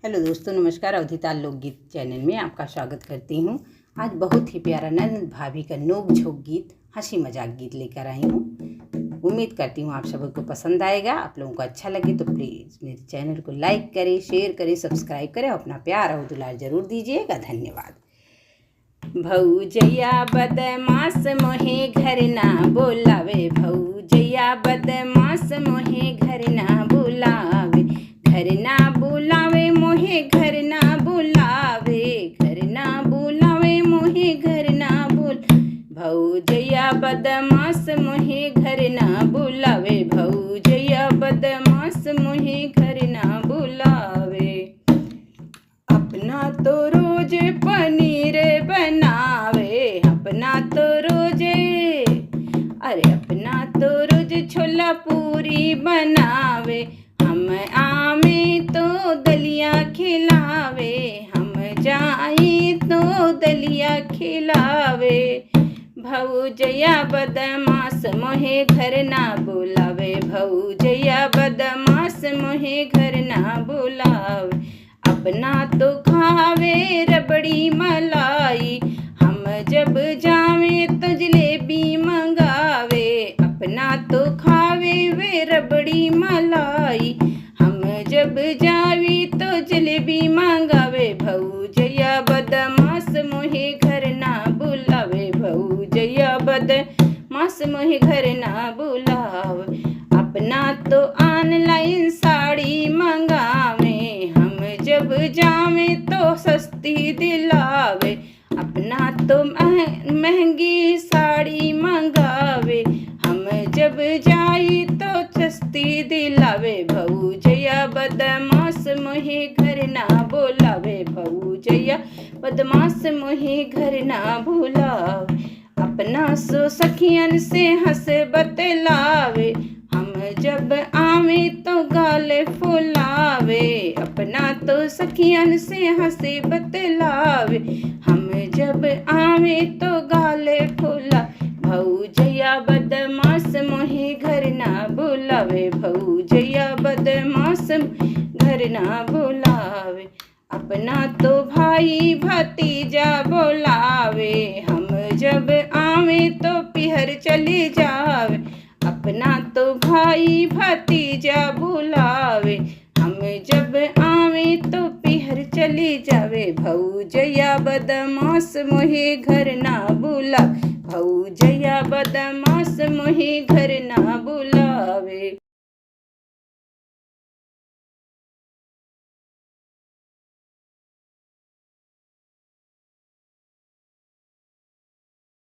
Hello दोस्तों, नमस्कार। अवधिताल लोकगीत चैनल में आपका स्वागत करती हूँ। आज बहुत ही प्यारा नंद भाभी का नोक झोंक गीत, हंसी मजाक गीत लेकर आई हूँ। उम्मीद करती हूँ आप सबको पसंद आएगा। आप लोगों को अच्छा लगे तो प्लीज़ मेरे चैनल को लाइक करें, शेयर करें, सब्सक्राइब करें। अपना प्यार और दुलार जरूर दीजिएगा। धन्यवाद। भौजैया बदमाश मोहे घर ना बोलावे, भौजैया बदमाश मोहे घर ना बुलावे, घर ना बुलावे मोहे घर ना बुलावे, घर ना बुलावे मोहे घर ना बुल। भौजैया बदमाश मोहे घर ना बुलावे, भौजैया बदमाश मोहे घर ना बुलावे। अपना तो रोज पनीर बनावे, अपना तो रोज, अपना तो रोज छोला पूरी बनावे। हम आमे तो दलिया खिलावे, हम जाई तो दलिया खिलावे। भौजैया बदमाश मोहे घर ना बुलावे, भौजैया बदमाश मोहे घर ना बुलावे। अपना तो खावे रबड़ी मलाई, हम जब जावे तो जलेबी मंगावे। अपना तो खावे वे रबड़ी मलाई, हम जब जावी तो जलेबी मंगावे। भौजैया बदमाश मोहे घर ना बुलावे, भौजैया बदमाश मोहे घर ना बुलावे। अपना तो ऑनलाइन साड़ी मंगावे, हम जब जावे तो सस्ती दिलावे। अपना तो महंगी साड़ी मंगावे, हम जब जाई तो सस्ती दिलावे। भौजैया बदमाश मोहे घर ना बुलावे, भौजैया बदमाश मोहे घर ना बुलावे। अपना सो सखियन से हंस बतलावे, हम जब आवे तो गाल फुलावे। अपना तो सखियन से हंसे बतलावे, हम जब आवे तो गाल फुला। भौजैया बदमाश मोहे घर ना बुलावे, भौजैया बदमाश घर ना बुलावे। अपना तो भाई भतीजा बुलावे, हम जब आवे तो पिहर चली जावे। अपना तो भाई भतीजा बुलावे, हम जब आवे तो पिहर चली जावे। भौजैया बदमाश मोहे घर ना बुला, भौजैया बदमाश मोहे घर ना बुलावे।